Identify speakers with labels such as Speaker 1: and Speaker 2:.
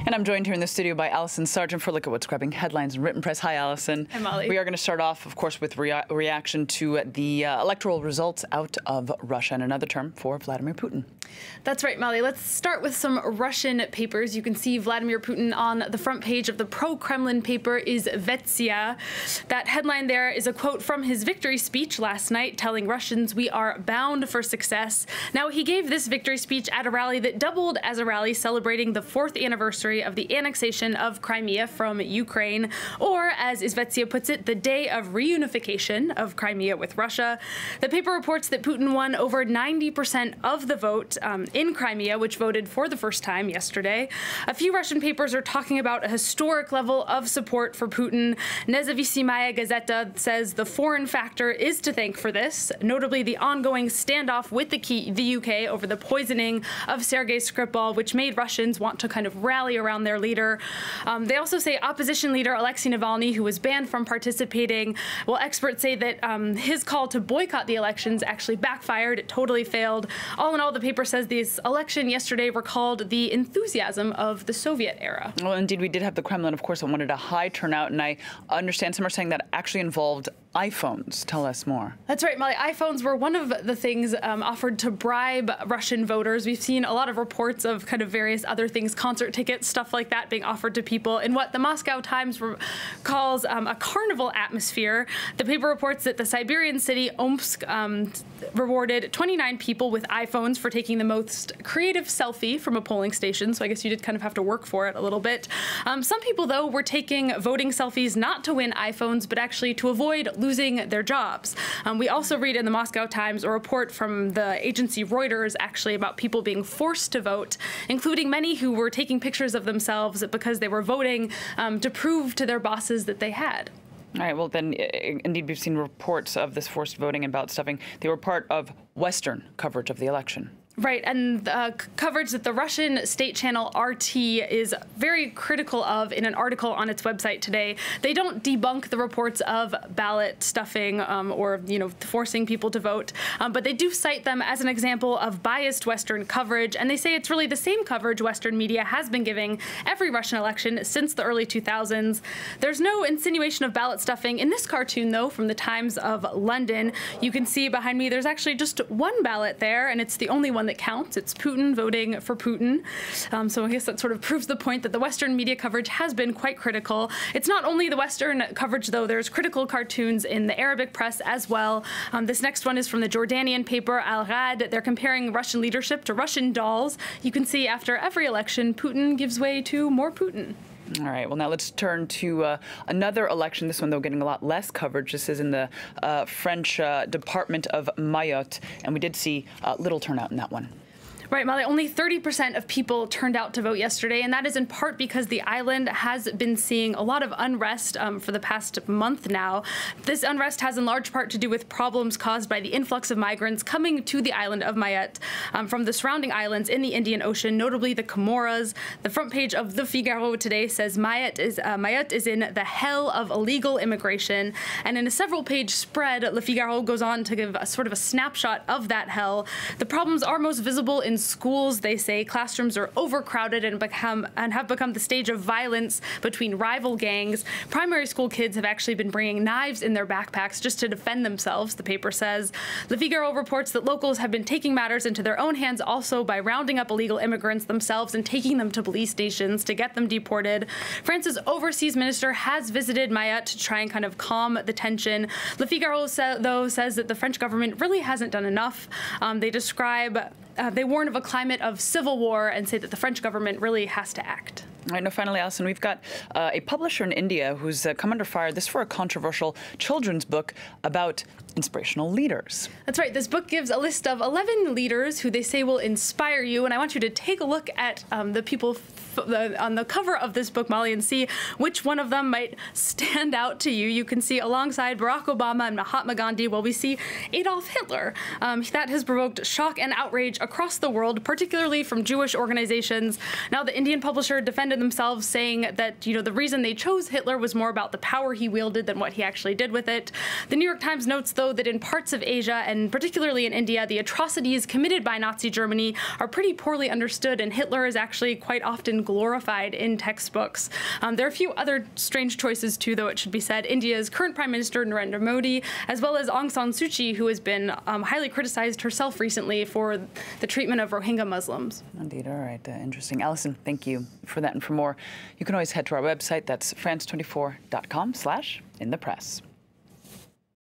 Speaker 1: And I'm joined here in the studio by Allison Sargent for a look at what's grabbing headlines and written press. Hi, Allison.
Speaker 2: Hi, Molly.
Speaker 1: We are going to start off, of course, with reaction to the electoral results out of Russia and another term for Vladimir Putin.
Speaker 2: That's right, Molly. Let's start with some Russian papers. You can see Vladimir Putin on the front page of the pro-Kremlin paper Izvestia. That headline there is a quote from his victory speech last night, telling Russians we are bound for success. Now, he gave this victory speech at a rally that doubled as a rally celebrating the 4th anniversary of the annexation of Crimea from Ukraine, or as Izvestia puts it, the day of reunification of Crimea with Russia. The paper reports that Putin won over 90% of the vote in Crimea, which voted for the first time yesterday. A few Russian papers are talking about a historic level of support for Putin. Nezavisimaya Gazeta says the foreign factor is to thank for this, notably the ongoing standoff with the UK over the poisoning of Sergei Skripal, which made Russians want to kind of rally around their leader. They also say opposition leader Alexei Navalny, who was banned from participating, well, experts say that his call to boycott the elections actually backfired. It totally failed. All in all, the paper says this election yesterday recalled the enthusiasm of the Soviet era.
Speaker 1: Well, indeed, we did have the Kremlin, of course, that wanted a high turnout, and I understand some are saying that actually involved iPhones. Tell us more.
Speaker 2: That's right, Molly. iPhones were one of the things offered to bribe Russian voters. We've seen a lot of reports of kind of various other things, concert tickets, stuff like that being offered to people in what the Moscow Times calls a carnival atmosphere. The paper reports that the Siberian city Omsk rewarded 29 people with iPhones for taking the most creative selfie from a polling station, so I guess you did kind of have to work for it a little bit. Some people, though, were taking voting selfies not to win iPhones, but actually to avoid losing their jobs. We also read in the Moscow Times a report from the agency Reuters actually about people being forced to vote, including many who were taking pictures of themselves because they were voting to prove to their bosses that they had.
Speaker 1: All right, well, then, indeed, we've seen reports of this forced voting and ballot stuffing. They were part of Western coverage of the election.
Speaker 2: Right, and coverage that the Russian state channel RT is very critical of in an article on its website today. They don't debunk the reports of ballot stuffing or, forcing people to vote, but they do cite them as an example of biased Western coverage, and they say it's really the same coverage Western media has been giving every Russian election since the early 2000s. There's no insinuation of ballot stuffing in this cartoon, though, from the Times of London. You can see behind me there's actually just one ballot there, and it's the only one that counts. It's Putin voting for Putin. So I guess that sort of proves the point that the Western media coverage has been quite critical. It's not only the Western coverage, though. There's critical cartoons in the Arabic press as well. This next one is from the Jordanian paper Al Rad. They're comparing Russian leadership to Russian dolls. You can see after every election, Putin gives way to more Putin.
Speaker 1: All right. Well, now let's turn to another election. This one, though, getting a lot less coverage. This is in the French department of Mayotte, and we did see little turnout in that one.
Speaker 2: Right, Molly, only 30% of people turned out to vote yesterday, and that is in part because the island has been seeing a lot of unrest for the past month now. This unrest has in large part to do with problems caused by the influx of migrants coming to the island of Mayotte from the surrounding islands in the Indian Ocean, notably the Comoros. The front page of The Figaro today says Mayotte is in the hell of illegal immigration, and in a several-page spread, Le Figaro goes on to give a sort of a snapshot of that hell. The problems are most visible in schools. They say classrooms are overcrowded and have become the stage of violence between rival gangs. Primary school kids have actually been bringing knives in their backpacks just to defend themselves, the paper says. Le Figaro reports that locals have been taking matters into their own hands also by rounding up illegal immigrants themselves and taking them to police stations to get them deported. France's overseas minister has visited Mayotte to try and kind of calm the tension. Le Figaro, though, says that the French government really hasn't done enough. They warn of a climate of civil war and say that the French government really has to act.
Speaker 1: All right, now finally, Allison, we've got a publisher in India who's come under fire. This for a controversial children's book about inspirational leaders.
Speaker 2: That's right. This book gives a list of 11 leaders who they say will inspire you, and I want you to take a look at the people on the cover of this book, Molly, and see which one of them might stand out to you. You can see alongside Barack Obama and Mahatma Gandhi, well, we see Adolf Hitler. That has provoked shock and outrage across the world, particularly from Jewish organizations. Now, the Indian publisher defended themselves, saying that, the reason they chose Hitler was more about the power he wielded than what he actually did with it. The New York Times notes, though, that in parts of Asia, and particularly in India, the atrocities committed by Nazi Germany are pretty poorly understood, and Hitler is actually quite often glorified in textbooks. There are a few other strange choices, too, though it should be said. India's current Prime Minister, Narendra Modi, as well as Aung San Suu Kyi, who has been highly criticized herself recently for the treatment of Rohingya Muslims.
Speaker 1: Indeed. All right. Interesting. Allison, thank you for that. And for more, you can always head to our website. That's france24.com/inthepress.